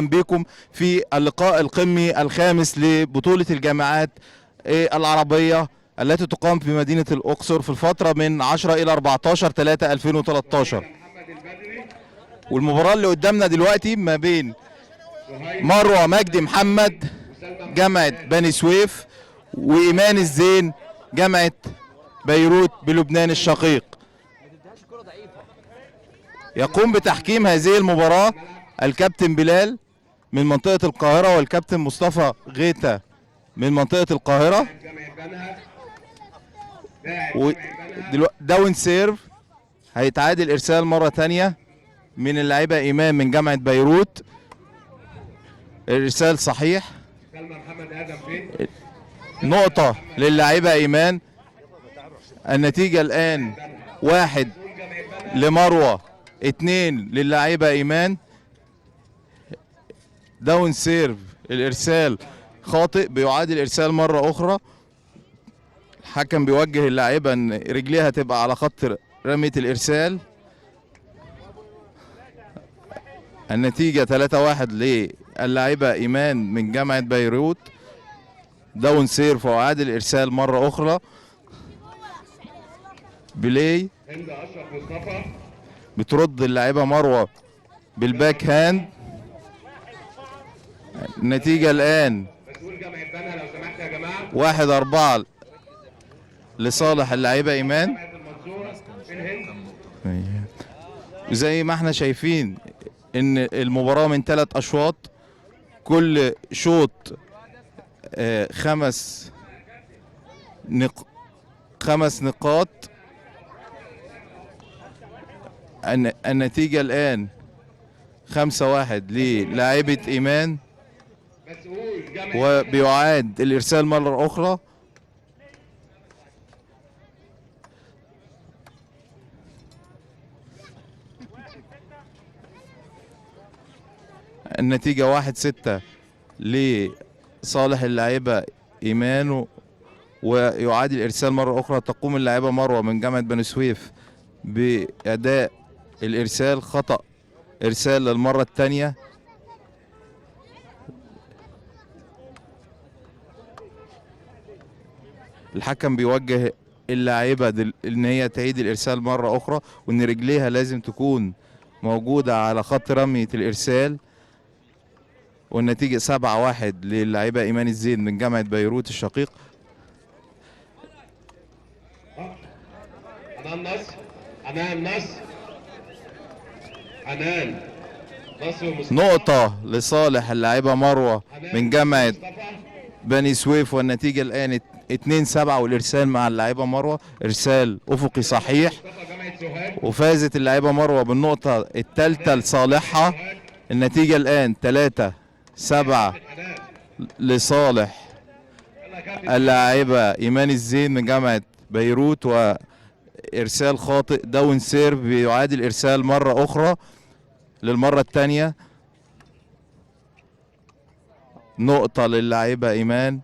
بكم في اللقاء القمي الخامس لبطولة الجامعات العربية التي تقام في مدينة الأقصر في الفترة من 10 إلى 14/3/2013. والمباراة اللي قدامنا دلوقتي ما بين مروة مجدي محمد جامعة بني سويف وإيمان الزين جامعة بيروت بلبنان الشقيق. يقوم بتحكيم هذه المباراة الكابتن بلال من منطقة القاهرة والكابتن مصطفى غيتا من منطقة القاهرة. داون سيرف هيتعاد الإرسال مرة تانية من اللاعبة إيمان من جامعة بيروت. الإرسال صحيح، نقطة للاعبة إيمان. النتيجة الآن 1 لمروة 2 للاعبة إيمان. داون سيرف الإرسال خاطئ، بيعاد الإرسال مرة أخرى. الحكم بيوجه اللاعبة أن رجليها تبقى على خط رمية الإرسال. النتيجة 3-1 للاعبة إيمان من جامعة بيروت. داون سيرف وإعادة الإرسال مرة أخرى. بلاي بترد اللاعبة مروة بالباك هاند. النتيجة الآن 1-4 لصالح اللاعبة إيمان. زي ما احنا شايفين ان المباراة من 3 أشواط، كل شوط 5 نقاط. النتيجة الآن 5-1 للاعبة إيمان، وبيعاد الإرسال مرة أخرى. النتيجة 1-6 لصالح اللاعبة إيمان، ويعاد الإرسال مرة أخرى. تقوم اللاعبة مروة من جامعة بني سويف بأداء الإرسال خطأ، إرسال للمرة الثانية. الحكم بيوجه اللاعبة ان هي تعيد الارسال مرة اخرى، وان رجليها لازم تكون موجودة على خط رمية الارسال. والنتيجة 7-1 للاعبة ايمان الزين من جامعة بيروت الشقيق. نقطة لصالح اللاعبة مروة من جامعة بني سويف، والنتيجة الآن 2-7 والإرسال مع اللاعبة مروة إرسال أفقي صحيح. وفازت اللاعبة مروة بالنقطة الثالثة لصالحها. النتيجة الآن 3-7 لصالح اللاعبة إيمان الزين من جامعة بيروت، وإرسال خاطئ. داون سيرف بيعاد الإرسال مرة أخرى للمرة الثانية. نقطة للاعبة إيمان.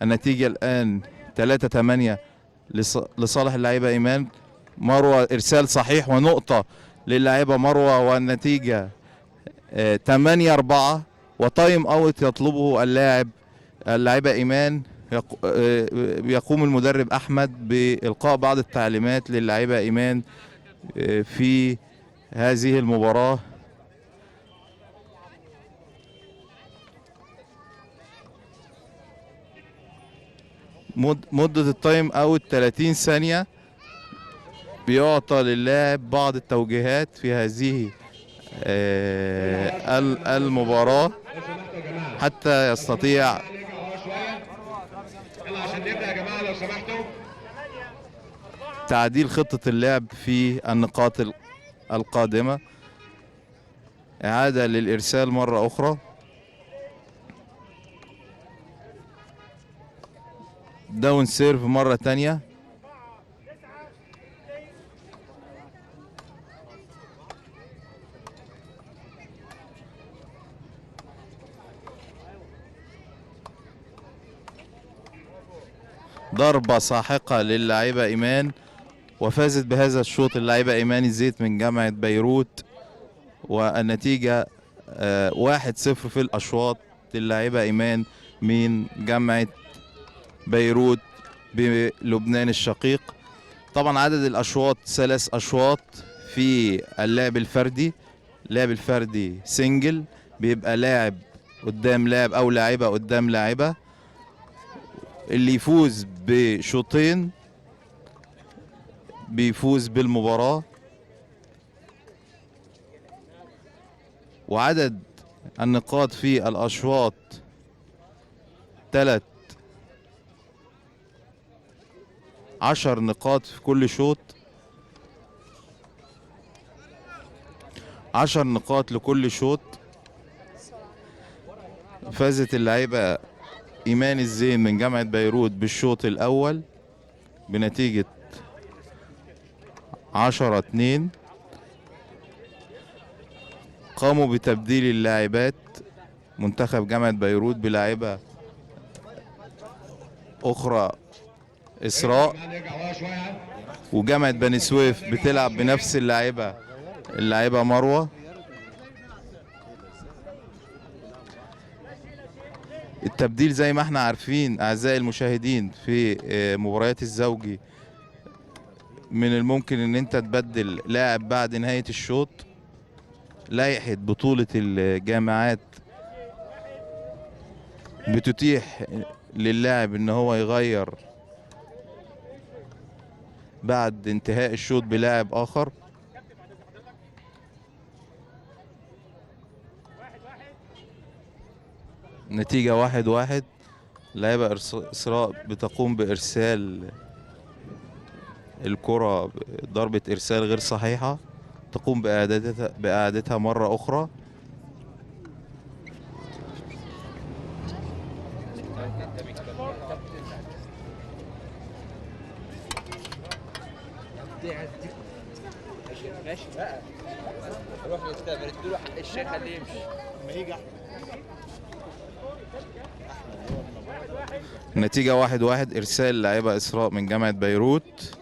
النتيجة الآن 3-8 لصالح اللاعبة إيمان. مروة إرسال صحيح ونقطة للاعبة مروة، والنتيجة 8-4. وتايم أوت يطلبه اللاعبة إيمان. يقوم المدرب أحمد بإلقاء بعض التعليمات للاعبة إيمان في هذه المباراة. مدة التايم اوت 30 ثانية. بيعطى للاعب بعض التوجيهات في هذه المباراة حتى يستطيع تعديل خطة اللعب في النقاط القادمة. إعادة للإرسال مرة أخرى. داون سيرف مرة تانية. ضربة ساحقة للاعبة إيمان، وفازت بهذا الشوط اللاعبة إيمان الزيت من جامعة بيروت، والنتيجة 1-0 في الأشواط للاعبة إيمان من جامعة بيروت بلبنان الشقيق. طبعا عدد الأشواط 3 أشواط في اللعب الفردي. اللعب الفردي سنجل، بيبقى لاعب قدام لاعب أو لاعبة قدام لاعبة. اللي يفوز بشوطين بيفوز بالمباراة. وعدد النقاط في الأشواط 10 نقاط في كل شوط، 10 نقاط لكل شوط. فازت اللاعبة إيمان الزين من جامعة بيروت بالشوط الأول بنتيجة 10-2. قاموا بتبديل اللاعبات منتخب جامعة بيروت بلاعبة أخرى إسراء، وجامعة بني سويف بتلعب بنفس اللاعبة مروة. التبديل زي ما احنا عارفين أعزائي المشاهدين في مباريات الزوجي من الممكن ان انت تبدل لاعب بعد نهاية الشوط. لائحة بطولة الجامعات بتتيح للاعب ان هو يغير بعد انتهاء الشوط بلاعب اخر. نتيجة 1-1. لاعبة إسراء بتقوم بإرسال الكرة، ضربة إرسال غير صحيحة، تقوم بإعادتها مرة أخرى. ماشي بقى، روح نستقبل اديله حق الشيخ خليه يمشي لما يجي. النتيجة 1-1. إرسال لاعبة إسراء من جامعة بيروت،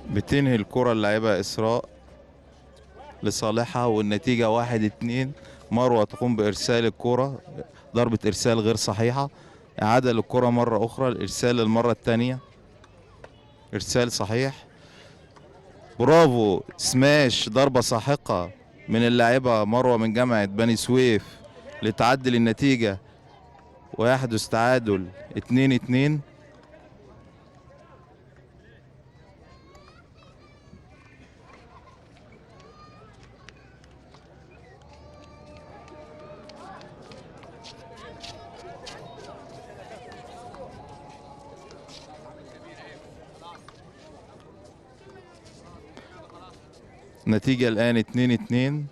بتنهي الكرة اللاعبة إسراء لصالحها، والنتيجة 1-2. مروة تقوم بإرسال الكرة، ضربة إرسال غير صحيحة، إعادة للكرة مرة أخرى، الإرسال المرة الثانية إرسال صحيح. برافو، سماش، ضربة ساحقة من اللاعبة مروة من جامعة بني سويف لتعدل النتيجة ويحدث تعادل 2-2. نتيجة الآن 2-2.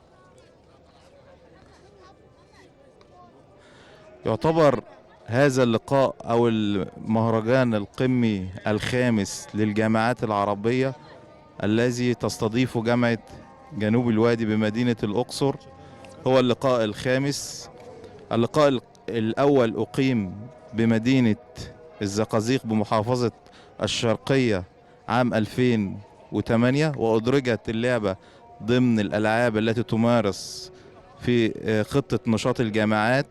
يعتبر هذا اللقاء أو المهرجان القمي الخامس للجامعات العربية الذي تستضيفه جامعة جنوب الوادي بمدينة الأقصر، هو اللقاء الخامس. اللقاء الأول أقيم بمدينة الزقازيق بمحافظة الشرقية عام 2008، وأدرجت اللعبة ضمن الألعاب التي تمارس في خطة نشاط الجامعات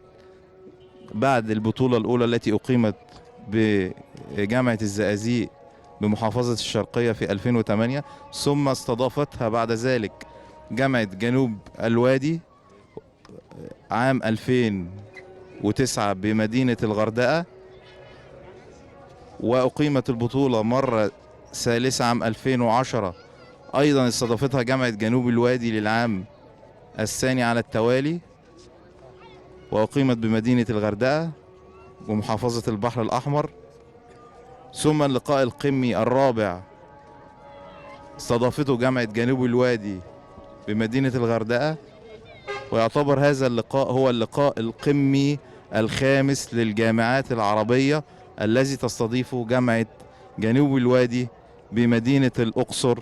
بعد البطولة الأولى التي أقيمت بجامعة الزقازيق بمحافظة الشرقية في 2008، ثم استضافتها بعد ذلك جامعة جنوب الوادي عام 2009 بمدينة الغردقة، وأقيمت البطولة مرة ثالثة عام 2010 أيضا استضافتها جامعة جنوب الوادي للعام الثاني على التوالي، وأقيمت بمدينة الغردقة ومحافظة البحر الأحمر. ثم اللقاء القمي الرابع استضافته جامعة جنوب الوادي بمدينة الغردقة، ويعتبر هذا اللقاء هو اللقاء القمي الخامس للجامعات العربية الذي تستضيفه جامعة جنوب الوادي بمدينة الأقصر.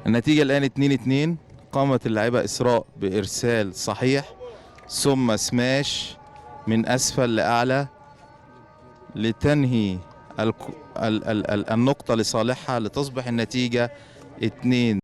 النتيجة الآن 2-2. قامت اللاعبة إسراء بإرسال صحيح ثم سماش من أسفل لأعلى لتنهي النقطة لصالحها لتصبح النتيجة 2.